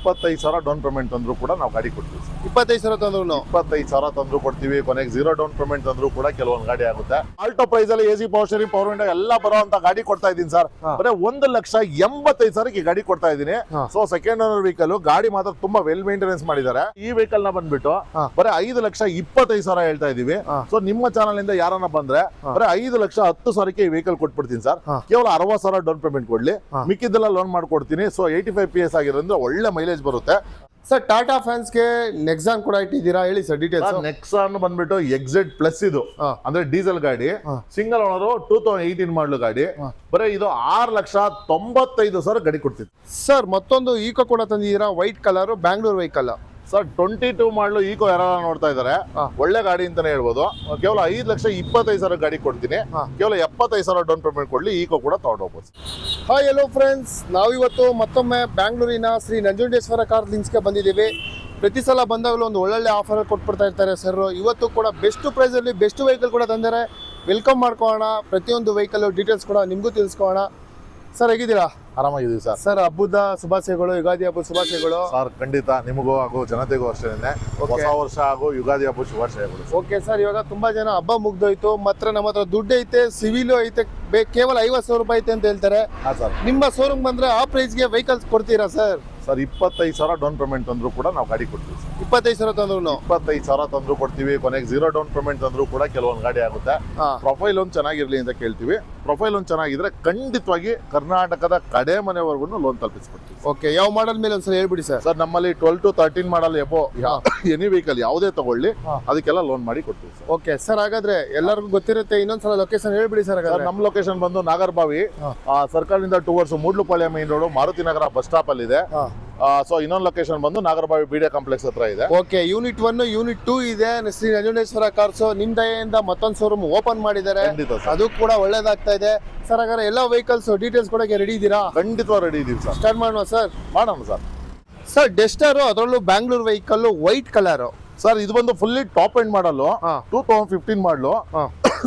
25,000 down payment ತಂದ್ರು ಕೂಡ ನಾವು ಗಾಡಿ ಕೊಡ್ತೀವಿ ಸರ್. 25,000 ತಂದ್ರು 25,000 ತಂದ್ರು ಕೊಡ್ತೀವಿ. ಕೊನೆಗೆ 0 ಡೌನ್ ಪೇಮೆಂಟ್ ತಂದ್ರು ಕೂಡ ಕೆಲವೊಂದು ಗಾಡಿ ಆಗುತ್ತೆ. ಆಲ್ಟೋ ಪ್ರೈಸ್ ಅಲ್ಲಿ AC power steering power window ಎಲ್ಲ ಬರುವಂತ ಗಾಡಿ ಕೊಡ್ತಾ ಇದ್ದೀನಿ ಸರ್. ಬರೀ 1,85,000 ಈ ಗಾಡಿ ಕೊಡ್ತಾ ಇದ್ದೀನಿ. ಸೊ ಸೆಕೆಂಡ್ ಓನರ್ ವೆಹಿಕಲ್ ಗಾಡಿ ಮಾತ್ರ ತುಂಬಾ ವೆಲ್ ಮೇಂಟೆನೆನ್ಸ್ ಮಾಡಿದ್ದಾರೆ. ಈ ವೆಹಿಕಲ್ ನ ಬಂದ್ಬಿಟ್ಟು ಬರೀ 5,25,000 ಹೇಳ್ತಾ ಇದೀವಿ. ಸೊ ನಿಮ್ಮ ಚಾನಲ್ ಇಂದ ಯಾರನ್ನ ಬಂದ್ರೆ ಬರೀ 5,10,000 ಈ ವೆಹಿಕಲ್ ಕೊಟ್ಬಿಡ್ತೀನಿ ಸರ್. ಕೇವಲ 60,000 ಡೌನ್ ಪೇಮೆಂಟ್ ಕೊಡ್ಲಿ, ಮಿಕ್ಕಿದ್ದೆಲ್ಲ ಲೋನ್ ಮಾಡ್ಕೊಡ್ತೀನಿ. ಸೊ 85 PS ಆಗಿರೋದ್ರಿಂದ ಒಳ್ಳೆ ಮೈಲೇಜ್ ಬರುತ್ತೆ ಸರ್. ಟಾಟಾ ಫ್ಯಾನ್ಸ್ಗೆ ನೆಕ್ಸಾನ್ ಕೂಡ ಇಟ್ಟಿದ್ದೀರಾ, ಹೇಳಿ ಸರ್ ಡೀಟೇಲ್ಸ್. ನೆಕ್ಸಾನ್ ಬಂದ್ಬಿಟ್ಟು ಎಕ್ಸೆಡ್ ಪ್ಲಸ್ ಇದು ಅಂದ್ರೆ ಡೀಸೆಲ್ ಗಾಡಿ, ಸಿಂಗಲ್ ಓನರ್ 2018 ಮಾಡಲು ಗಾಡಿ. ಬರೀ ಇದು 6,95,000 ಗಾಡಿ ಕೊಡ್ತಿತ್ತು ಸರ್. ಮತ್ತೊಂದು ಈಕೋ ಕೂಡ ತಂದಿದ್ದೀರಾ, white colour, Bangalore vehicle sir. 22 ಮಾಡಲು ಈಕೋ ಯಾರು ನೋಡ್ತಾ ಇದಾರೆ, ಒಳ್ಳೆ ಗಾಡಿ ಅಂತಾನೆ ಹೇಳ್ಬೋದು. ಕೇವಲ 5,25,000 ಗಾಡಿ ಕೊಡ್ತೀನಿ. ಕೇವಲ 75,000 ಡೌನ್ ಪೇಮೆಂಟ್ ಕೊಡ್ಲಿ, ಈಕೋ ಕೂಡ ತಗೊಂಡೋಗ್ಬೋದು. ಹಾಯ್ ಹಲೋ ಫ್ರೆಂಡ್ಸ್, ನಾವಿವತ್ತು ಮತ್ತೊಮ್ಮೆ ಬ್ಯಾಂಗ್ಳೂರಿನ ಶ್ರೀ ನಂಜುಂಡೇಶ್ವರ ಕಾರ್ ಲಿಂಕ್ಸ್ಗೆ ಬಂದಿದ್ದೀವಿ. ಪ್ರತಿ ಸಲ ಬಂದಾಗಲೂ ಒಂದು ಒಳ್ಳೊಳ್ಳೆ ಆಫರ್ ಕೊಟ್ಬಿಡ್ತಾ ಇರ್ತಾರೆ ಸರ್. ಇವತ್ತು ಕೂಡ ಬೆಸ್ಟ್ ಪ್ರೈಸಲ್ಲಿ ಬೆಸ್ಟ್ ವೆಹಿಕಲ್ ಕೂಡ ತಂದರೆ ವೆಲ್ಕಮ್ ಮಾಡ್ಕೊಳ್ಳೋಣ. ಪ್ರತಿಯೊಂದು ವೆಹಿಕಲ್ ಡೀಟೇಲ್ಸ್ ಕೂಡ ನಿಮಗೂ ತಿಳಿಸ್ಕೊಳ್ಳೋಣ. ಸರ್ ಹೇಗಿದ್ದೀರಾ? ಆರಾಮಾಗಿದ್ದೀವಿ ಸರ್. ಸರ್ ಹಬ್ಬದ ಶುಭಾಶಯಗಳು, ಯುಗಾದಿ ಹಬ್ಬದ ಶುಭಾಶಯಗಳು ಸರ್. ಖಂಡಿತ ನಿಮಗೂ ಹಾಗೂ ಜನತೆಗೂ ಅಷ್ಟೇನೆ ಹೊಸ ವರ್ಷ ಹಾಗೂ ಯುಗಾದಿ ಹಬ್ಬ ಶುಭಾಶಯಗಳು. ಓಕೆ ಸರ್, ಇವಾಗ ತುಂಬಾ ಜನ ಹಬ್ಬ ಮುಗ್ದೋಯ್ತು, ಮಾತ್ರ ನಮ್ಮ ಹತ್ರ ದುಡ್ಡು ಐತೆ, ಸಿವಿಲು ಐತೆ, ಕೇವಲ 50,000 ರೂಪಾಯಿ ಐತೆ ಅಂತ ಹೇಳ್ತಾರೆ. ನಿಮ್ಮ ಶೋರೂಮ್ ಬಂದ್ರೆ ಆ ಪ್ರೈಸ್ಗೆ ವೆಹಿಕಲ್ಸ್ ಕೊಡ್ತೀರಾ ಸರ್? ಸರ್ 25,000 ಡೌನ್ ಪೇಮೆಂಟ್ ತಂದ್ರು ಕೂಡ ನಾವು ಗಾಡಿ ಕೊಡ್ತೀವಿ ಸರ್. 25,000 ತಂದ್ರು 25,000 ತಂದ್ರು ಕೊಡ್ತೀವಿ. ಕೊನೆಗೆ 0 ಡೌನ್ ಪೇಮೆಂಟ್ ತಂದ್ರು ಕೂಡ ಕೆಲವೊಂದು ಗಾಡಿ ಆಗುತ್ತೆ. ಪ್ರೊಫೈಲ್ ಒಂದು ಚೆನ್ನಾಗಿರ್ಲಿ ಅಂತ ಕೇಳ್ತೀವಿ. ಪ್ರೊಫೈಲ್ ಒಂದು ಚೆನ್ನಾಗಿದ್ರೆ ಖಂಡಿತವಾಗಿ ಕರ್ನಾಟಕದ ಕಡೆ ಮನೆವರೆಗೂ ಲೋನ್ ತಲುಪಿಸ್ಕೊಡ್ತೀವಿ. ಓಕೆ, ಯಾವ ಮಾಡಲ್ ಮೇಲೆ ಒಂದ್ಸಲ ಹೇಳ್ಬಿಡಿ ಸರ್. ಸರ್ ನಮ್ಮಲ್ಲಿ 12 to 13 model above any vehicle ಯಾವುದೇ ತಗೊಳ್ಳಿ ಅದಕ್ಕೆಲ್ಲ ಲೋನ್ ಮಾಡಿ ಕೊಡ್ತೀವಿ ಸರ್. ಓಕೆ ಸರ್, ಹಾಗಾದ್ರೆ ಎಲ್ಲರಿಗೂ ಗೊತ್ತಿರುತ್ತೆ, ಇನ್ನೊಂದ್ಸಲ ಲೊಕೇಶನ್ ಹೇಳ್ಬಿಡಿ ಸರ್. ನಮ್ಮ ಲೊಕೇಶನ್ ಬಂದು ನಾಗರಬಾವಿ ಸರ್ಕಲ್ನಿಂದ towards Moodlupalya main road Maruthi Nagara bus stop ಅಲ್ಲಿ ಇದೆ. ಸೊ ಇನ್ನೊಂದು ಲೊಕೇಶನ್ ಬಂದು ನಾಗರಬಾವಿ ಬಿಡಿಎ ಕಾಂಪ್ಲೆಕ್ಸ್ ಹತ್ರ ಇದೆ. ಓಕೆ, ಯೂನಿಟ್ 1 ಯೂನಿಟ್ 2 ಇದೆ. ಶ್ರೀ ನಂಜುಂಡೇಶ್ವರ ಕಾರ್ಸ್ ನಿಮ್ ದಯೆಯಿಂದ ಮತ್ತೊಂದು ಶೋರೂಮ್ ಓಪನ್ ಮಾಡಿದ್ದಾರೆ, ಅದು ಕೂಡ ಒಳ್ಳೇದಾಗ್ತಾ ಇದೆ ಸರ್. ಹಾಗಾದ್ರೆ ಎಲ್ಲ ವೆಹಿಕಲ್ಸ್ ಡೀಟೇಲ್ಸ್ ಕೊಡಕ್ಕೆ ರೆಡಿ ಇದ್ದೀರಾ? ಖಂಡಿತವಾಗಿ ರೆಡಿ ಇದೀವಿ ಸರ್. ಸ್ಟಾರ್ಟ್ ಮಾಡೋಣ ಸರ್. ಮಾಡೋಣ ಸರ್. ಸರ್ ಡೆಸ್ಟರ್, ಅದರಲ್ಲೂ Bangalore vehicle, white colour sir. ಇದು ಬಂದು ಫುಲ್ಲಿ ಟಾಪ್ ಎಂಡ್ ಮಾಡಲು 2015 ಮಾಡಲು.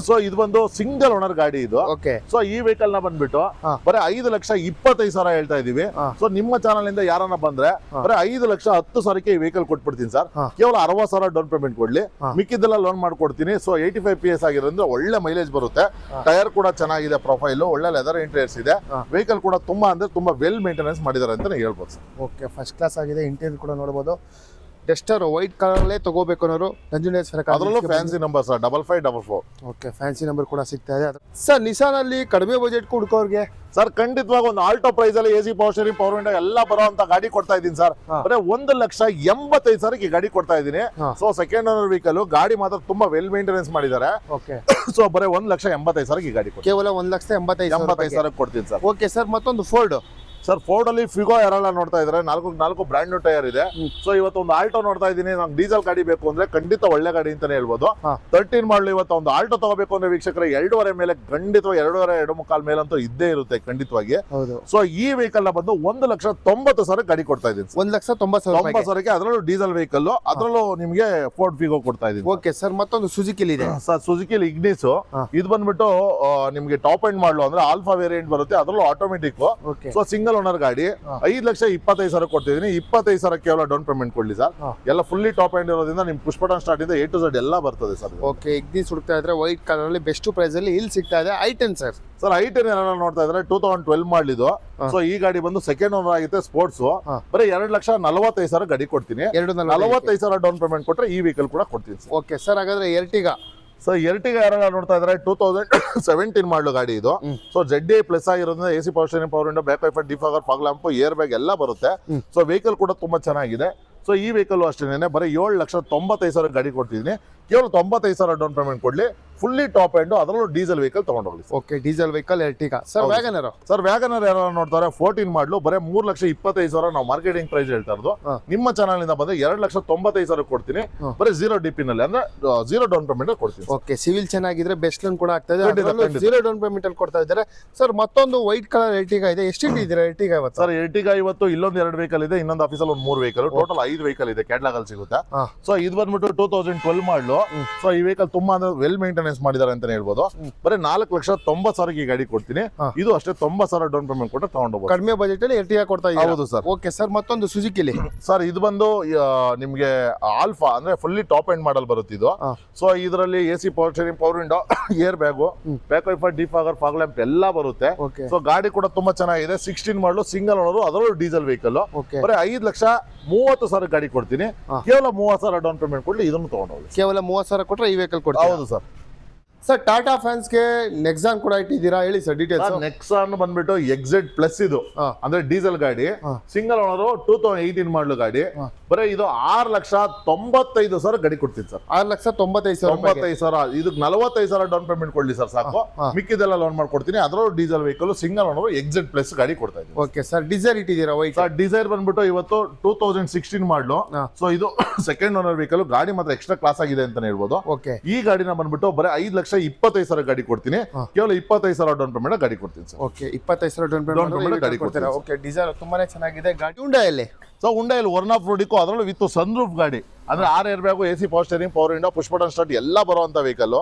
ಸೊ ಇದು ಬಂದು ಸಿಂಗಲ್ ಓನರ್ ಗಾಡಿ ಇದು. ಓಕೆ. ಸೊ ಈ ವೆಹಿಕಲ್ ನ ಬಂದ್ಬಿಟ್ಟು ಬರೀ 5,25,000 ಹೇಳ್ತಾ ಇದೀವಿ. ಸೊ ನಿಮ್ಮ ಚಾನಲ್ ಇಂದ ಯಾರನ್ನ ಬಂದ್ರೆ ಬರೀ 5,10,000 ಈ ವೆಹಿಕಲ್ ಕೊಟ್ಬಿಡ್ತೀನಿ ಸರ್. ಕೇವಲ 60,000 ಡೌನ್ ಪೇಮೆಂಟ್ ಕೊಡ್ಲಿ, ಮಿಕ್ಕಿದ್ದೆಲ್ಲ ಲೋನ್ ಮಾಡ್ಕೊಡ್ತೀನಿ. ಸೊ 85 PS ಆಗಿರೋದ್ರಿಂದ ಒಳ್ಳೆ ಮೈಲೇಜ್ ಬರುತ್ತೆ. ಟೈರ್ ಕೂಡ ಚೆನ್ನಾಗಿದೆ, ಪ್ರೊಫೈಲ್ ಒಳ್ಳೆ ಲೆದರ್ ಇಂಟೀರಿಯರ್ಸ್ ಇದೆ. ವೆಹಿಕಲ್ ಕೂಡ ತುಂಬಾ ಅಂದ್ರೆ ತುಂಬಾ ವೆಲ್ ಮೇಂಟೆನೆನ್ಸ್ ಮಾಡಿದ್ದಾರೆ ಅಂತ ಹೇಳ್ಬೋದು ಸರ್. ಓಕೆ, ಫಸ್ಟ್ ಕ್ಲಾಸ್ ಆಗಿದೆ. ಇಂಟೀರಿಯರ್ ಕೂಡ ನೋಡಬಹುದು. ಡೆಸ್ಟರ್ ವೈಟ್ ಕಲರ್ಲೇ ತಗೋಬೇಕು ಅನ್ನೋರು ನಂಜುಂಡೇಶ್ವರ ಕಾರ್, ಅದರಲ್ಲೂ fancy number sir 5544. Okay, fancy number ಕೂಡ ಸಿಗ್ತಾ ಇದೆ ಸರ್. ನಿಸಾನ್ ಅಲ್ಲಿ ಕಡಿಮೆ ಬಜೆಟ್ ಹುಡುಕೋರ್ಗೆ ಸರ್ ಖಂಡಿತವಾಗಿ ಒಂದು ಆಲ್ಟೋ ಪ್ರೈಸ್ ಅಲ್ಲಿ AC power steering power window ಎಲ್ಲ ಬರುವಂತ ಗಾಡಿ ಕೊಡ್ತಾ ಇದ್ದೀನಿ ಸರ್. ಬರೀ 1,85,000 ಗಾಡಿ ಕೊಡ್ತಾ ಇದ್ದೀನಿ. ಸೊ ಸೆಕೆಂಡ್ ಓನರ್ ವೆಹಿಕಲ್ ಗಾಡಿ ಮಾತ್ರ ತುಂಬಾ ವೆಲ್ ಮೇಂಟೆನೆನ್ಸ್ ಮಾಡಿದ್ದಾರೆ. ಓಕೆ. ಸೊ ಬರೀ 1,85,000 ಗಾಡಿ ಕೇವಲ 1,85,000 ಕೊಡ್ತೀನಿ ಸರ್. ಓಕೆ ಸರ್, ಮತ್ತೊಂದು ಫೋರ್ಡ್ ಸರ್. ಫೋರ್ಡ್ ಅಲ್ಲಿ ಫಿಗೋ ಯಾರೆಲ್ಲ ನೋಡ್ತಾ ಇದಾರೆ, 4 ಬ್ರ್ಯಾಂಡ್ ನ್ಯೂ ಟೈರ್ ಇದೆ. ಸೊ ಇವತ್ತು ಒಂದು ಆಲ್ಟೋ ನೋಡ್ತಾ ಇದ್ದೀನಿ. ನಂಗೆ ಡೀಸೆಲ್ ಗಾಡಿ ಬೇಕು ಅಂದ್ರೆ ಖಂಡಿತ ಒಳ್ಳೆ ಗಾಡಿ ಅಂತಾನೆ ಹೇಳ್ಬೋದು. 13 ಮಾಡಲು ಇವತ್ತು ಒಂದು ಆಲ್ಟೋ ತಗೋಬೇಕು ಅಂದ್ರೆ ವೀಕ್ಷಕರ 2.5 ಮೇಲೆ ಖಂಡಿತವಾಗಿ 2.5 2.25 ಮೇಲಂತೂ ಇದ್ದೇ ಇರುತ್ತೆ ಖಂಡಿತವಾಗಿ. ಸೊ ಈ ವೆಹಿಕಲ್ ನ ಬಂದು 1,90,000 ಗಾಡಿ ಕೊಡ್ತಾ ಇದ್ದೀನಿ. 1,90,000 ಅದರಲ್ಲೂ ಡೀಸೆಲ್ ವೆಹಿಕಲ್, ಅದರಲ್ಲೂ ನಿಮಗೆ ಫೋರ್ಡ್ ಫಿಗೋ ಕೊಡ್ತಾ ಇದ್ದೀನಿ. ಓಕೆ ಸರ್, ಮತ್ತೊಂದು ಸುಜುಕಿಲಿ ಇದೆ ಸರ್. ಸುಜುಕಿಲಿ ಇಗ್ನಿಸ್, ಇದು ಬಂದ್ಬಿಟ್ಟು ನಿಮ್ಗೆ ಟಾಪ್ ಎಂಡ್ ಮಾಡಲು ಅಂದ್ರೆ ಆಲ್ಫಾ ವೇರಿಯಂಟ್ ಬರುತ್ತೆ, ಅದರಲ್ಲೂ ಆಟೋಮೆಟಿಕ್. ಸೊ ಸಿಂಗಲ್ ಓನರ್ ಗಾಡಿ 5,25,000 ಕೊಡ್ತಿದ್ದೀನಿ. 25,000 ಕೇವಲ ಡೌನ್ ಪೇಮೆಂಟ್ ಕೊಡ್ಲಿ ಸರ್. ಎಲ್ಲ ಫುಲ್ಲಿ ಟಾಪ್ ಎಂಡ್ ಇರೋದ್ರಿಂದ ನಿಮ್ ಪುಷ್ ಬಟನ್ ಸ್ಟಾರ್ಟ್ ಇಂದ A to Z ಎಲ್ಲ ಬರ್ತದೆ ಸರ್. ಓಕೆ, ಇಗ್ನಿಸ್ ಹುಡುಕ್ತಾ ಇದ್ರೆ ವೈಟ್ ಕಲರ್ ಅಲ್ಲಿ ಬೆಸ್ಟ್ ಪ್ರೈಸ್ ಅಲ್ಲಿ ಇಲ್ಲಿ ಸಿಗ್ತಾ ಇದೆ. i10 sir. ಸರ್ i10 ಎಲ್ಲ ನೋಡ್ತಾ ಇದ್ರೆ 2012 ಮಾಡಲಿದ್ದು. ಸೊ ಈ ಗಾಡಿ ಬಂದು ಸೆಕೆಂಡ್ ಓನರ್ ಆಗಿದೆ, ಸ್ಪೋರ್ಟ್ಸ್. ಬರೀ 2,45,000 ಗಾಡಿ ಕೊಡ್ತೀನಿ. 45,000 ಡೌನ್ ಪೇಮೆಂಟ್ ಕೊಟ್ರೆ ಈ ವೆಹಿಕಲ್ ಕೂಡ ಕೊಡ್ತೀನಿ. ಓಕೆ ಸರ್, ಹಾಗಾದ್ರೆ ಎರ್ಟಿಗಾ. ಸೊ ಎರ್ಟಿಗಾ ಯಾರೆಲ್ಲ ನೋಡ್ತಾ ಇದ್ರೆ 2017 ಮಾಡಲು ಗಾಡಿ ಇದು. ಸೊ ZDI ಪ್ಲಸ್ ಆಗಿರೋದ್ರಿಂದ AC power steering power window, back wiper, defogger, fog lamp, air bag ಎಲ್ಲ ಬರುತ್ತೆ. ಸೊ ವೆಹಿಕಲ್ ಕೂಡ ತುಂಬಾ ಚೆನ್ನಾಗಿದೆ. ಸೊ ಈ ವೆಹಿಕಲ್ ಅಷ್ಟೇನೆ ಬರೀ 7,95,000 ಗಾಡಿ ಕೊಡ್ತಿದ್ದೀನಿ. ಕೇವಲ 95,000 ಡೌನ್ ಪೇಮೆಂಟ್ ಕೊಡ್ಲಿ, ಫುಲ್ಲಿ ಟಾಪ್ ಎಂಡ್, ಅದರಲ್ಲೂ ಡೀಸೆಲ್ ವೆಹಿಕಲ್ ತಗೊಂಡೋಗ್ಲಿ. Okay, diesel vehicle Ertiga. Sir Wagon R. Sir Wagon R ಯಾರು ನೋಡ್ತಾರೆ 14 ಮಾಡಲು ಬರೀ 3,25,000 ನಾವು ಮಾರ್ಕೆಟಿಂಗ್ ಪ್ರೈಸ್ ಹೇಳ್ತಾ ಇರೋದು. ನಿಮ್ಮ ಚಾನಲ್ ಇಂದ ಬಂದ್ರೆ 2,95,000 ಕೊಡ್ತೀನಿ. ಬರೀ 0 DP ನಲ್ಲಿ ಅಂದ್ರೆ 0 ಡೌನ್ ಪೇಮೆಂಟ್ ಕೊಡ್ತೀನಿ. ಓಕೆ, ಸಿವಿಲ್ ಚೆನ್ನಾಗಿದ್ರೆ ಬೆಸ್ಟ್ ಲೋನ್ ಕೂಡ ಆಗ್ತಾ ಇದೆ. 0 ಡೌನ್ ಪೇಮೆಂಟ್ ಅಲ್ಲಿ ಕೊಡ್ತಾ ಇದ್ದಾರೆ ಸರ್. ಮತ್ತೊಂದು ವೈಟ್ ಕಲರ್ ಎರ್ಟಿಗಾ ಇದೆ. ಎಷ್ಟು ಇಟ್ಟಿದ್ದೀರಾ ಎರ್ಟಿಗಾ ಇವತ್ತು? ಸರ್ ಎರ್ಟಿಗಾ ಇವತ್ತು ಇಲ್ಲೊಂದು 2 ವೆಹಿಕಲ್ ಇದೆ, ಇನ್ನೊಂದು ಆಫೀಸಲ್ಲಿ ಒಂದು 3 ವೆಹಿಕಲ್, ಟೋಟಲ್ 5 ವೆಹಿಕಲ್ ಇದೆ. ಕ್ಯಾಟ್ಲಾಗ್ ಅಲ್ಲಿ ಸಿಗುತ್ತೆ. ಸೊ ಇದು ಬಂದ್ಬಿಟ್ಟು 2012 ಮಾಡಲು ಸೊ ಈ ವೆಹಿಕಲ್ ತುಂಬಾ ಅಂದ್ರೆ ವೆಲ್ ಮೇಂಟೆನೆನ್ಸ್ ಮಾಡಿದ್ದಾರೆ ಅಂತ ಹೇಳ್ಬೋದು. ಬರೀ 4,90,000 ಈ ಗಾಡಿ ಕೊಡ್ತೀನಿ. ಇದು ಅಷ್ಟೇ 90,000 ಡೌನ್ ಪೇಮೆಂಟ್ ಕೊಟ್ಟು ತಗೊಂಡೋಗ್ಬೋದು. ಕಡಿಮೆ ಬಜೆಟ್ ಅಲ್ಲಿ ಎರ್ಟಿಗಾ ಕೊಡ್ತಾ ಇದ್ದೀರಾ? ಹೌದು ಸರ್. ಓಕೆ ಸರ್, ಮತ್ತೊಂದು ಸುಜುಕಿಲಿ ಸರ್ ಇದು ಬಂದು ನಿಮ್ಗೆ ಆಲ್ಫಾ ಅಂದ್ರೆ ಫುಲ್ಲಿ ಟಾಪ್ ಎಂಡ್ ಮಾಡಲ್ ಬರುತ್ತೆ ಇದು. ಸೊ ಇದರಲ್ಲಿ AC power steering, power window, air bag, back wiper, defogger, fog lamp ಎಲ್ಲ ಬರುತ್ತೆ. ಸೊ ಗಾಡಿ ಕೂಡ ತುಂಬಾ ಚೆನ್ನಾಗಿದೆ. 16 ಮಾಡಲು, ಸಿಂಗಲ್ ಓನರ್, ಅದರಲ್ಲೂ ಡೀಸೆಲ್ ವೆಹಿಕಲ್. ಬರೀ 5,30,000 ಗಾಡಿ ಕೊಡ್ತೀನಿ. ಕೇವಲ 30,000 ಡೌನ್ ಪೇಮೆಂಟ್ ಕೊಡ್ಲಿ ಇದನ್ನು ತಗೊಂಡೋಗಿ. ಕೇವಲ 30,000 ಕೊಟ್ರೆ ಈ ವೆಹಿಕಲ್ ಕೊಡ್ತೀರಾ? ಹೌದು ಸರ್. ಸರ್ ಟಾಟಾ ಫ್ಯಾನ್ಸ್ಗೆ ನೆಕ್ಸಾನ್ ಕೂಡ ಇಟ್ಟಿದ್ದೀರಾ, ಹೇಳಿ ಸರ್ ಡೀಟೇಲ್ಸ್. ನೆಕ್ಸಾನ್ ಬಂದ್ಬಿಟ್ಟು ಎಕ್ಸೆಡ್ ಪ್ಲಸ್ ಇದು ಅಂದ್ರೆ ಡೀಸೆಲ್ ಗಾಡಿ, ಸಿಂಗಲ್ ಓನರ್, 2018 ಮಾಡಲು ಗಾಡಿ. ಬರೀ ಇದು 6,95,000 ಗಾಡಿ ಕೊಡ್ತೀನಿ ಸರ್. 6,95,000. ಇದಕ್ಕೆ 45,000 ಡೌನ್ ಪೇಮೆಂಟ್ ಕೊಡ್ಲಿ ಸರ್ ಸಾಕು. ಮಿಕ್ಕಿದೆಲ್ಲ ಲೋನ್ ಮಾಡ್ಕೊಡ್ತೀನಿ. ಅದರಲ್ಲೂ ಡೀಸೆಲ್ ವೆಹಿಕಲ್, ಸಿಂಗಲ್ ಓನರ್, ಎಕ್ಸೆಡ್ ಪ್ಲಸ್ ಗಾಡಿ ಕೊಡ್ತಾ ಇದ್ದೀನಿ. ಓಕೆ ಸರ್, ಡಿಸೈರ್ ಇಟ್ಟಿದ್ದೀರಾ? ಸರ್ ಡಿಸೈರ್ ಬಂದ್ಬಿಟ್ಟು ಇವತ್ತು 2016 ಮಾಡಲು. ಸೊ ಇದು ಸೆಕೆಂಡ್ ಓನರ್ ವೆಹಿಕಲ್. ಗಾಡಿ ಮಾತ್ರ ಎಕ್ಸ್ಟ್ರಾ ಕ್ಲಾಸ್ ಆಗಿದೆ ಅಂತ ಹೇಳ್ಬೋದು. ಓಕೆ, ಈ ಗಾಡಿನ ಬಂದ್ಬಿಟ್ಟು ಬರೀ 5,25,000 ಗಾಡಿ ಕೊಡ್ತೀನಿ. ಕೇವಲ 25,000 ಡೌನ್ ಪೇಮೆಂಟ್ ಗಾಡಿ ಕೊಡ್ತೀನಿ ಸರ್. ಓಕೆ, 25,000 ಡೌನ್ ಪೇಮೆಂಟ್ ಗಾಡಿ ಕೊಡ್ತೀರಾ? ಓಕೆ, ಡಿಸೈರ್ ತುಂಬಾನೇ ಚೆನ್ನಾಗಿದೆ ಗಾಡಿ. ಹುಂಡೈಯಲ್ಲಿ ಸೊ ಹುಂಡೈಯಲ್ಲಿ ಒನ್ ಆಫ್ ರೋಡಿಕೋ, ಅದರಲ್ಲೂ ವಿತ್ ಸನ್ ರೂಫ್ ಗಾಡಿ ಅಂದ್ರೆ 6 air bag, AC power steering, power window, push button start ಎಲ್ಲ ಬರುವಂತ ವೆಹಿಕಲ್.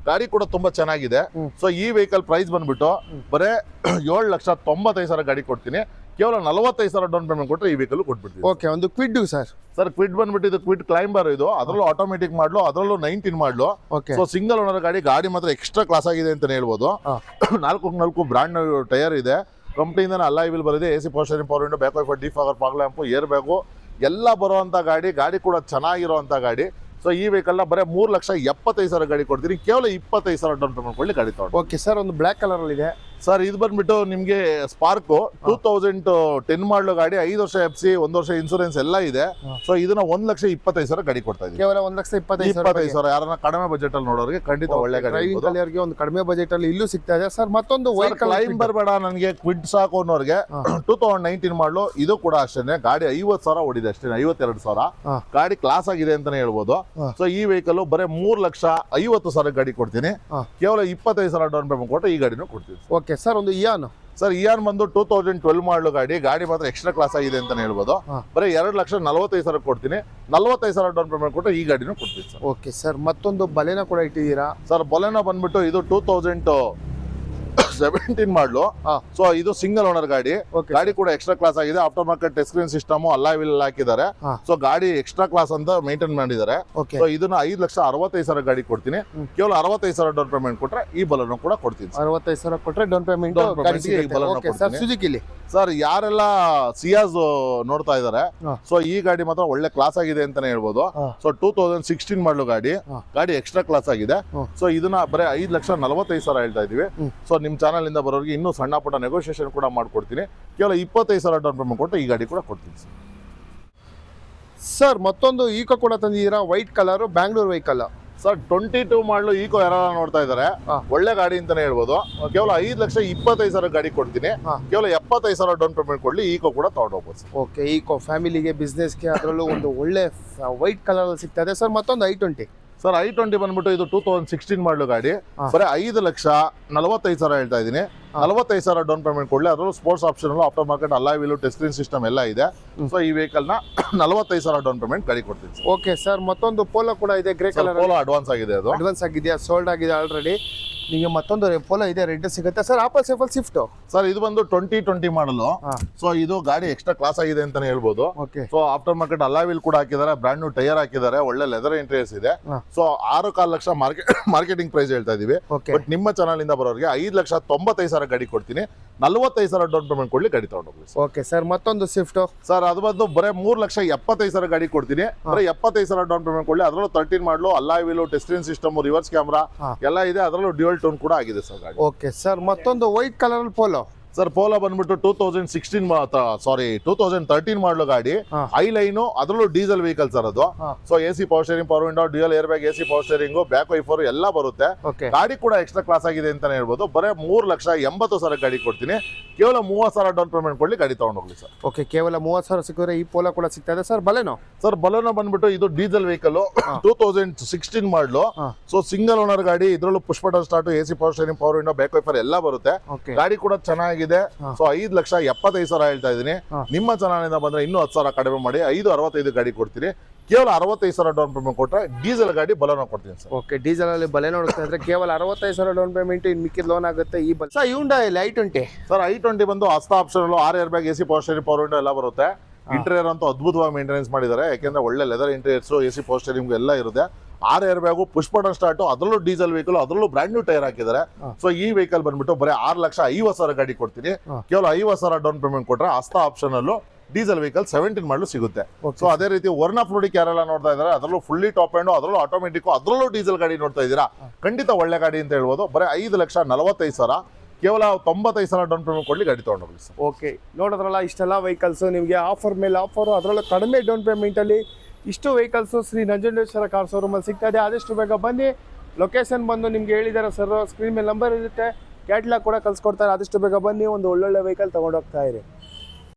ಗಾಡಿ ಕೂಡ ತುಂಬಾ ಚೆನ್ನಾಗಿದೆ. ಸೊ ಈ ವೆಹಿಕಲ್ ಪ್ರೈಸ್ ಬಂದ್ಬಿಟ್ಟು ಬರೇ 7,95,000 ಗಾಡಿ ಕೊಡ್ತೀನಿ. ಕೇವಲ 45,000 ಡೌನ್ ಪೇಮೆಂಟ್ ಕೊಟ್ಟರೆ ಈ ವೆಹಿಕಲ್ ಕೊಟ್ಬಿಡ್ತೀವಿ. ಓಕೆ, ಒಂದು ಕ್ವಿಡ್ ಸರ್. ಸರ್ ಕ್ವಿಡ್ ಬಂದ್ಬಿಟ್ಟು ಇದು ಕ್ವಿಡ್ ಕ್ಲೈಂಬರ್. ಇದು ಅದರಲ್ಲೂ ಆಟೋಮೆಟಿಕ್ ಮಾಡ್ಲು, ಅದರಲ್ಲೂ 19 ಮಾಡ್ಲು. ಸೊ ಸಿಂಗಲ್ ಓನರ್ ಗಾಡಿ ಮಾತ್ರ ಎಕ್ಸ್ಟ್ರಾ ಕ್ಲಾಸ್ ಆಗಿದೆ ಅಂತ ಹೇಳ್ಬೋದು. 4 ಬ್ರಾಂಡ್ ಟೈರ್ ಇದೆ. ಕಂಪ್ನಿಯಿಂದ ಅಲಾಯ್ ವೀಲ್ ಬರುತ್ತೆ. AC power steering, power window, back wiper, defogger, fog lamp, air bag ಎಲ್ಲ ಬರುವಂತ ಗಾಡಿ. ಗಾಡಿ ಕೂಡ ಚೆನ್ನಾಗಿರುವಂತ ಗಾಡಿ. ಸೊ ಈ ವೆಹಿಕಲ್ ನ ಬರೀ 3,75,000 ಗಾಡಿ ಕೊಡ್ತೀನಿ. ಕೇವಲ 25,000 ಡೌನ್ ಪೇಮೆಂಟ್ ಕೊಡ್ಲಿ ಗಾಡಿ ತಗೊಂಡು. ಓಕೆ ಸರ್, ಒಂದು ಬ್ಲಾಕ್ ಕಲರ್ ಅಲ್ಲಿ ಇದೆ ಸರ್. ಇದು ಬಂದ್ಬಿಟ್ಟು ನಿಮ್ಗೆ ಸ್ಪಾರ್ಕ್ 2010 ಮಾಡಲು ಗಾಡಿ. 5 ವರ್ಷ FC, 1 ವರ್ಷ ಇನ್ಸೂರೆನ್ಸ್ ಎಲ್ಲ ಇದೆ. ಸೊ ಇದನ್ನ 1,25,000 ಗಾಡಿ ಕೊಡ್ತಾ ಇದ್ದೀವಿ. ಕೇವಲ 1,25,000. ಯಾರನ್ನ ಕಡಿಮೆ ಬಜೆಟ್ ಅಲ್ಲಿ ನೋಡೋರಿಗೆ ಖಂಡಿತ ಒಳ್ಳೆ ಗಾಡಿ. ಒಂದು ಕಡಿಮೆ ಬಜೆಟ್ ಅಲ್ಲಿ ಇಲ್ಲೂ ಸಿಗ್ತಾ ಇದೆ ಸರ್. ಮತ್ತೊಂದು ವೈಟ್ ಕ್ಲೈಂಬರ್ ಬೇಡ ನನಗೆ, ಕ್ವಿಡ್ ಸಾಕು ಅನ್ನೋರಿಗೆ 2019 ಮಾಡಲು. ಇದು ಕೂಡ ಅಷ್ಟೇ. ಗಾಡಿ 50,000 ಓಡಿದೆ ಅಷ್ಟೇ, 52,000. ಗಾಡಿ ಕ್ಲಾಸ್ ಆಗಿದೆ ಅಂತಾನೆ ಹೇಳ್ಬೋದು. ಸೊ ಈ ವೆಹಿಕಲ್ ಬರೀ 3,50,000 ಗಾಡಿ ಕೊಡ್ತೀನಿ. ಕೇವಲ 25,000 ಡೌನ್ ಪೇಮೆಂಟ್ ಕೊಟ್ಟು ಈ ಗಾಡಿನೂ ಕೊಡ್ತೀವಿ. ಓಕೆ ಸರ್, ಒಂದು ಇಯಾನ್. ಸರ್ ಇಯಾನ್ ಬಂದು 2012 ಮಾಡಲು ಗಾಡಿ. ಗಾಡಿ ಮಾತ್ರ ಎಕ್ಸ್ಟ್ರಾ ಕ್ಲಾಸ್ ಆಗಿದೆ ಅಂತಾನೆ ಹೇಳ್ಬೋದು. ಬರೀ 2,40,000 ಕೊಡ್ತೀನಿ. 45,000 ಡೌನ್ ಪೇಮೆಂಟ್ ಕೊಟ್ಟು ಈ ಗಾಡಿನೂ ಕೊಡ್ತೀನಿ ಸರ್. ಓಕೆ ಸರ್, ಮತ್ತೊಂದು ಬಲೆನ ಕೂಡ ಇಟ್ಟಿದ್ದೀರಾ ಸರ್. ಬೊಲೆನೋ ಬಂದ್ಬಿಟ್ಟು ಇದು 2017 ಮಾಡಲು. ಸೊ ಇದು ಸಿಂಗಲ್ ಓನರ್ ಗಾಡಿ. ಗಾಡಿ ಕೂಡ ಎಕ್ಸ್ಟ್ರಾ ಕ್ಲಾಸ್ ಆಗಿದೆ. After market touch screen system, alloy wheel ಹಾಕಿದ್ದಾರೆ. ಸೊ ಗಾಡಿ ಎಕ್ಸ್ಟ್ರಾ ಕ್ಲಾಸ್ ಅಂತ ಮೇಂಟೈನ್ ಮಾಡಿದ್ದಾರೆ. ಸೊ ಇದನ್ನ 5,65,000 ಗಾಡಿ ಕೊಡ್ತೀನಿ. ಕೇವಲ 65,000 ಡೌನ್ ಪೇಮೆಂಟ್ ಕೊಟ್ರೆ ಈ ಬಲನ್ನು ಕೂಡ ಕೊಡ್ತೀನಿ. 65,000 ಕೊಟ್ರೆ ಡೌನ್ ಪೇಮೆಂಟ್. ಸರ್ ಯಾರೆಲ್ಲ ಸಿಯಾಜ್ ನೋಡ್ತಾ ಇದಾರೆ, ಸೊ ಈ ಗಾಡಿ ಮಾತ್ರ ಒಳ್ಳೆ ಕ್ಲಾಸ್ ಆಗಿದೆ ಅಂತಾನೆ ಹೇಳ್ಬೋದು. ಸೊ 2016 ಮಾಡಲು ಗಾಡಿ. ಗಾಡಿ ಎಕ್ಸ್ಟ್ರಾ ಕ್ಲಾಸ್ ಆಗಿದೆ. ಸೊ ಇದನ್ನ ಬರೀ 5,45,000 ಹೇಳ್ತಾ ಇದೀವಿ. ಸೊ ನಿಮ್ ಚಾನಲ್ ಇಂದ ಬರೋರಿಗೆ ಇನ್ನೂ ಸಣ್ಣ ಪುಟ್ಟ ನೆಗೋಷಿಯೇಷನ್ ಕೂಡ ಮಾಡ್ಕೊಡ್ತೀನಿ. ಕೇವಲ 25,000 ಡೌನ್ ಪೇಮೆಂಟ್ ಕೊಟ್ಟು ಈ ಗಾಡಿ ಕೂಡ ಕೊಡ್ತೀನಿ ಸರ್. ಮತ್ತೊಂದು ಈಕೋ ಕೂಡ ತಂದಿದ್ದೀರಾ, white colour, Bangalore vehicle. Sir 22 ಮಾಡಲು ಈಕೋ ಯಾರು ನೋಡ್ತಾ ಇದಾರೆ, ಒಳ್ಳೆ ಗಾಡಿ ಅಂತಾನೆ ಹೇಳ್ಬೋದು. ಕೇವಲ 5,25,000 ಗಾಡಿ ಕೊಡ್ತೀನಿ. ಕೇವಲ 75,000 ಡೌನ್ ಪೇಮೆಂಟ್ ಕೊಡ್ಲಿ ಈಕೋ ಕೂಡ ತಗೊಂಡೋಗ್ಬೋದು. ಓಕೆ, ಈಕೋ ಫ್ಯಾಮಿಲಿಗೆ, ಬಿಸ್ನೆಸ್ಗೆ, ಅದರಲ್ಲೂ ಒಂದು ಒಳ್ಳೆ ವೈಟ್ ಕಲರ್ ಅಲ್ಲಿ ಸಿಗ್ತಾ ಇದೆ ಸರ್. ಮತ್ತೊಂದು i20. ಸರ್ i20 ಬಂದ್ಬಿಟ್ಟು ಇದು 2016 ಮಾಡಲು ಗಾಡಿ. ಬರೀ 5,45,000 ಹೇಳ್ತಾ ಇದೀನಿ. 45,000 ಡೌನ್ ಪೇಮೆಂಟ್ ಕೊಡ್ಲಿ. ಅದರಲ್ಲೂ sports option, after market alloy wheel, touch screen system ಎಲ್ಲ ಇದೆ. ಸೊ ಈ ವೆಹಿಕಲ್ ನ 45,000 ಡೌನ್ ಪೇಮೆಂಟ್ ಗಾಡಿ ಕೊಡ್ತೀನಿ. ಓಕೆ ಸರ್, ಮತ್ತೊಂದು ಪೋಲೋ ಕೂಡ ಇದೆ, ಗ್ರೇ ಕಲರ್. ಪೋಲೋ ಅಡ್ವಾನ್ಸ್ ಆಗಿದೆ. ಅದು ಅಡ್ವಾನ್ಸ್ ಆಗಿದೆಯಾ? ಸೋಲ್ಡ್ ಆಗಿದೆ ಆಲ್ರೆಡಿ. ನಿಮಗೆ ಮತ್ತೊಂದು ಪೋಲೋ ಇದೆ, ರೆಡ್ ಸಿಗುತ್ತೆ ಸರ್. ಆಪಲ್ ಸೇಫಲ್ ಸ್ವಿಫ್ಟ್ ಸರ್. ಇದು ಬಂದು 2020 ಮಾಡಲು. ಸೊ ಇದು ಗಾಡಿ ಎಕ್ಸ್ಟ್ರಾ ಕ್ಲಾಸ್ ಆಗಿದೆ ಅಂತಾನೆ ಹೇಳ್ಬೋದು. So after market alloy wheel ಕೂಡ ಹಾಕಿದ್ದಾರೆ, ಬ್ರಾಂಡ್ ನ್ಯೂ ಟೈರ್ ಹಾಕಿದ್ದಾರೆ, ಒಳ್ಳೆ ಲೆದರ್ ಇಂಟೀರಿಯರ್ಸ್ ಇದೆ. ಸೊ 6,15 ಲಕ್ಷ ಮಾರ್ಕೆಟಿಂಗ್ ಪ್ರೈಸ್ ಹೇಳ್ತಾ ಇದೀವಿ. ಬಟ್ ನಿಮ್ಮ ಚಾನಲ್ ಇಂದ ಬರೋರಿಗೆ 5,95,000 ಗಾಡಿ ಕೊಡ್ತೀನಿ. 45,000 ಡೌನ್ ಪೇಮೆಂಟ್ ಕೊಡ್ಲಿ ಗಾಡಿ ತಗೊಂಡೋಗ್ಲಿ. ಓಕೆ ಸರ್, ಮತ್ತೊಂದು ಸ್ವಿಫ್ಟ್. ಸರ್ ಅದು ಬಂದು ಬರೀ 3,75,000 ಗಾಡಿ ಕೊಡ್ತೀನಿ. ಬರೀ 75,000 ಡೌನ್ ಪೇಮೆಂಟ್ ಕೊಡ್ಲಿ. ಅದರಲ್ಲೂ 13 model, alloy wheel, touch screen system, reverse camera ಎಲ್ಲ ಇದೆ. ಅದರಲ್ಲೂ ಡ್ಯೂಯಲ್ ಟೋನ್ ಕೂಡ ಆಗಿದೆ ಸರ್ ಗಾಡಿ. ಓಕೆ ಸರ್, ಮತ್ತೊಂದು white colour Polo. Sir Polo ಬಂದ್ಬಿಟ್ಟು 2013 ಮಾಡಲು ಗಾಡಿ. ಐ ಲೈನು, ಅದರಲ್ಲೂ ಡೀಸೆಲ್ ವೆಹಿಕಲ್ ಸರ್ ಅದು. So AC power steering, power window, dual air bag, AC power steering, back wiper ಎಲ್ಲ ಬರುತ್ತೆ. ಗಾಡಿ ಕೂಡ ಎಕ್ಸ್ಟ್ರಾ ಕ್ಲಾಸ್ ಆಗಿದೆ ಅಂತಾನೆ ಹೇಳ್ಬೋದು. ಬರೀ 3,80,000 ಗಾಡಿ ಕೊಡ್ತೀನಿ. ಕೇವಲ 30,000 ಡೌನ್ ಪೇಮೆಂಟ್ ಕೊಡ್ಲಿ ಗಾಡಿ ತಗೊಂಡೋಗ್ಲಿ ಸರ್. ಓಕೆ, ಕೇವಲ 30,000 ಸಿಕ್ಕಿದ್ರೆ ಈ ಪೋಲೋ ಕೂಡ ಸಿಗ್ತಾ ಇದೆ ಸರ್. ಬಲೆನೋ. ಸರ್ ಬಲೆನೋ ಬಂದ್ಬಿಟ್ಟು ಇದು ಡೀಸೆಲ್ ವೆಹಿಕಲ್ 2016 ಮಾಡಲು. ಸೊ ಸಿಂಗಲ್ ಓನರ್ ಗಾಡಿ. ಇದರಲ್ಲೂ push button start, AC power steering, power window, back wiper ಎಲ್ಲ ಬರುತ್ತೆ. ಗಾಡಿ ಕೂಡ ಚೆನ್ನಾಗಿದೆ. ಸೊ 5,75,000 ಹೇಳ್ತಾ ಇದೀನಿ. ನಿಮ್ಮ ಚಾನಲ್ ಇಂದ ಬಂದ್ರೆ ಇನ್ನೂ 10,000 ಕಡಿಮೆ ಮಾಡಿ 5,65 ಗಾಡಿ ಕೊಡ್ತೀನಿ. ಕೇವಲ 65,000 ಡೌನ್ ಪೇಮೆಂಟ್ ಕೊಟ್ಟರೆ ಡೀಸೆಲ್ ಗಾಡಿ ಬಲೋನ ಕೊಡ್ತೀನಿ ಸರ್. ಓಕೆ, ಡೀಸೆಲ್ ಅಲ್ಲಿ ಬಲೆ ನೋಡ್ತಾ ಇದ್ರೆ ಕೇವಲ 65,000 ಡೌನ್ ಪೇಮೆಂಟ್, ಇನ್ನು ಮಿಕ್ಕಿದ ಲೋನ್ ಆಗುತ್ತೆ ಈ bus. Sir Hyundai i20 sir i20 ಬಂದು ಹಸ್ತ option 6 air bag, AC power steering, power window ಎಲ್ಲ ಬರುತ್ತೆ. ಇಂಟೀರಿಯರ್ ಅಂತೂ ಅದ್ಭುತವಾಗಿ ಮೇಂಟೆನೆನ್ಸ್ ಮಾಡಿದ್ದಾರೆ, ಯಾಕೆಂದ್ರೆ ಒಳ್ಳೆ leather interiors, AC power steering ಎಲ್ಲ ಇರುತ್ತೆ. 6 air bag, push button start, ಅದರಲ್ಲೂ ಡೀಸೆಲ್ ವೆಹಿಕಲ್, ಅದರಲ್ಲೂ ಬ್ರ್ಯಾಂಡ್ ನ್ಯೂ ಟೈರ್ ಹಾಕಿದ್ದಾರೆ. ಸೊ ಈ ವೆಹಿಕಲ್ ಬಂದ್ಬಿಟ್ಟು ಬರೀ 6,50,000 ಗಾಡಿ ಕೊಡ್ತೀನಿ. ಕೇವಲ 50,000 ಡೌನ್ ಪೇಮೆಂಟ್ ಕೊಟ್ರೆ ಹಸ್ತ ಆಪ್ಷನ್ ಅಲ್ಲೂ ಡೀಸೆಲ್ ವೆಹಿಕಲ್ 17 ಮಾಡಲು ಸಿಗುತ್ತೆ. ಸೊ ಅದೇ ರೀತಿ ವರ್ಣ ಫ್ಲೋಡಿಕ್ ಯಾರೆಲ್ಲ ನೋಡ್ತಾ ಇದ್ದಾರೆ, ಅದರಲ್ಲೂ ಫುಲ್ಲಿ ಟಾಪ್ ಎಂಡ್, ಅದರಲ್ಲೂ ಆಟೋಮೆಟಿಕ್, ಅದರಲ್ಲೂ ಡೀಸೆಲ್ ಗಾಡಿ ನೋಡ್ತಾ ಇದ್ದೀರಾ, ಖಂಡಿತ ಒಳ್ಳೆ ಗಾಡಿ ಅಂತ ಹೇಳ್ಬೋದು. ಬರೀ 5,45,000, ಕೇವಲ 95,000 ಡೌನ್ ಪೇಮೆಂಟ್ ಕೊಡ್ಲಿ ಗಾಡಿ ತೊಗೊಂಡೋಗ್ಲಿ ಸರ್. ಓಕೆ, ನೋಡಿದ್ರಲ್ಲ ಇಷ್ಟೆಲ್ಲ ವೆಹಿಕಲ್ಸ್ ನಿಮಗೆ ಆಫರ್ ಮೇಲೆ ಆಫರು, ಅದರಲ್ಲೂ ಕಡಿಮೆ ಡೌನ್ ಪೇಮೆಂಟಲ್ಲಿ ಇಷ್ಟು ವೆಹಿಕಲ್ಸು ಶ್ರೀ ನಂಜುಂಡೇಶ್ವರ ಕಾರ್ ಶೋರೂಮಲ್ಲಿ ಸಿಗ್ತಾ ಇದೆ. ಆದಷ್ಟು ಬೇಗ ಬನ್ನಿ. ಲೊಕೇಶನ್ ಬಂದು ನಿಮ್ಗೆ ಹೇಳಿದ್ದಾರೆ ಸರ್, ಸ್ಕ್ರೀನ್ ಮೇಲೆ ನಂಬರ್ ಇರುತ್ತೆ, ಕ್ಯಾಟ್ಲಾಗ್ ಕೂಡ ಕಳ್ಸಿಕೊಡ್ತಾರೆ. ಆದಷ್ಟು ಬೇಗ ಬನ್ನಿ, ಒಂದು ಒಳ್ಳೊಳ್ಳೆ ವೆಹಿಕಲ್ ತೊಗೊಂಡೋಗ್ತಾ ಇರಿ.